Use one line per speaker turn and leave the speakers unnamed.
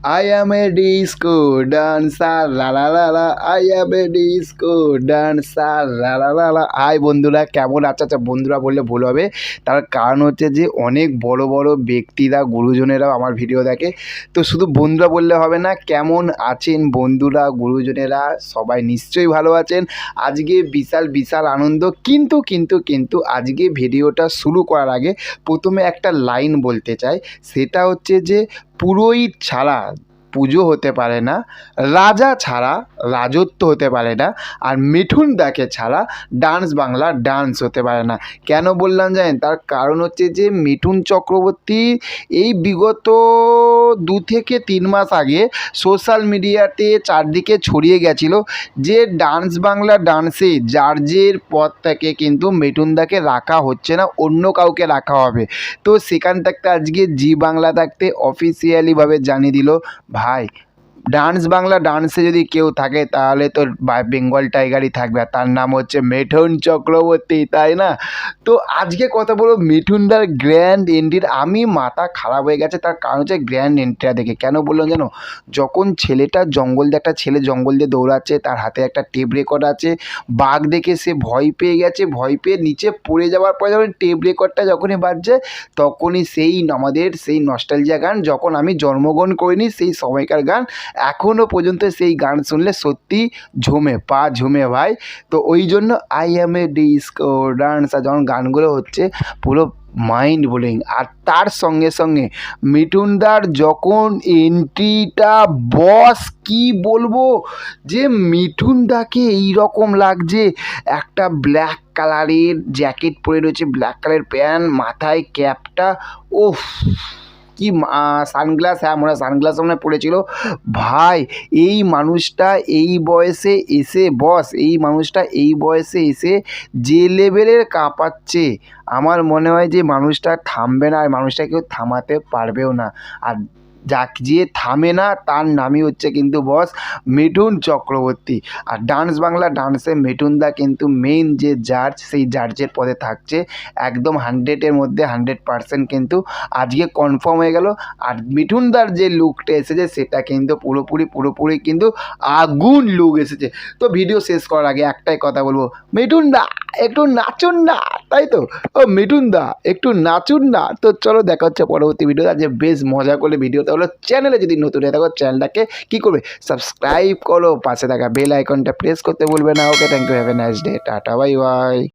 I am a disco dancer, la la la la. I am a disco dancer, la la la la. Hi বন্ধুরা, কেমন আছো? আচ্ছা বন্ধুরা বললে ভুল হবে, তার কারণ হচ্ছে যে অনেক বড় বড় ব্যক্তিরা, গুরুজনেরাও আমার ভিডিও দেখে। তো শুধু বন্ধুরা বললে হবে না, কেমন আছেন বন্ধুরা, গুরুজনেরা? সবাই নিশ্চয়ই ভালো আছেন। আজকে বিশাল বিশাল আনন্দ, কিন্তু আজকে ভিডিওটা শুরু করার আগে প্রথমে একটা লাইন বলতে চাই। সেটা হচ্ছে যে পুরোহিত ছাড়া পুজো হতে পারে না, রাজা ছাড়া রাজত্ব হতে পারে না, আর মিঠুন দাকে ছাড়া ডান্স বাংলা ডান্স হতে পারে না। কেন বললাম জানেন? তার কারণ হচ্ছে যে মিঠুন চক্রবর্তী এই বিগত 2 থেকে 3 মাস আগে সোশ্যাল মিডিয়াতে চারদিকে ছড়িয়ে গেছিলো যে ডান্স বাংলা ডান্সে জার্জের পদ থেকে কিন্তু মিঠুন দাকে রাখা হচ্ছে না, অন্য কাউকে রাখা হবে। তো সেখান থাকতে আজকে জি বাংলা থাকতে অফিসিয়ালিভাবে জানিয়ে দিল, ভাই ডান্স বাংলা ডান্সে যদি কেউ থাকে তাহলে তো বেঙ্গল টাইগারই থাকবে, আর তার নাম হচ্ছে মিঠুন চক্রবর্তী, তাই না? তো আজকে কথা বলবো মিঠুনদার গ্র্যান্ড এন্ট্রির। আমি মাথা খারাপ হয়ে গেছে, তার কারণ হচ্ছে গ্র্যান্ড এন্ট্রিটা দেখে। কেন বললাম জানো? যখন ছেলেটা জঙ্গল দিয়ে, একটা ছেলে জঙ্গল দিয়ে দৌড়াচ্ছে, তার হাতে একটা টেপ রেকর্ড আছে, বাঘ দেখে সে ভয় পেয়ে গেছে, ভয় পেয়ে নিচে পড়ে যাওয়ার পরে যখন টেপ রেকর্ডটা যখনই বাজছে, তখনই সেই আমাদের সেই নস্টালজিয়া গান, যখন আমি জন্মগ্রহণ করিনি সেই সময়কার গান, এখনও পর্যন্ত সেই গান শুনলে সত্যি পা ঝুমে ভাই। তো ওই জন্য I am A disco dancer যখন গানগুলো হচ্ছে, পুরো মাইন্ড ব্লোয়িং। আর তার সঙ্গে সঙ্গে মিঠুনদার যখন এন্ট্রিটা, বস কি বলবো, যে মিঠুনদাকে এইরকম লাগছে, একটা ব্ল্যাক কালারের জ্যাকেট পরে রয়েছে, ব্ল্যাক কালারের প্যান্ট, মাথায় ক্যাপটা, ওফ কি সানগ্লাস, হ্যাঁ মনে হয় সানগ্লাস মনে হয় পড়েছিল। ভাই এই মানুষটা এই বয়সে এসে, বস এই মানুষটা এই বয়সে এসে যে লেভেলের কাঁপাচ্ছে, আমার মনে হয় যে মানুষটা থামবে না, আর মানুষটা কেউ থামাতে পারবেও না। আর যে থামে না তার নামই হচ্ছে কিন্তু বস মিঠুন চক্রবর্তী। আর ডান্স বাংলা ডান্সে মিঠুনদা কিন্তু মেইন যে জাজ, সেই জাজের পদে থাকছে একদম 100-এর মধ্যে 100% কিন্তু আজকে কনফার্ম হয়ে গেল। আর মিঠুনদার যে লুকটা এসেছে সেটা কিন্তু পুরোপুরি কিন্তু আগুন লুক এসেছে। তো ভিডিও শেষ করার আগে একটাই কথা বলবো, মিঠুনদা একটু নাচুন না, তাই তো? ও মিঠুনদা একটু নাচুন না। তো চলো দেখা হচ্ছে পরবর্তী ভিডিও। আজকে বেশ মজা করলে ভিডিওটা হলো। চ্যানেলে যদি নতুন হয়ে থাকো চ্যানেলটাকে কী করবে, সাবস্ক্রাইব করো, পাশে থাকা বেল আইকনটা প্রেস করতে ভুলবে না। Okay, thank you, have a nice day, tata, bye by.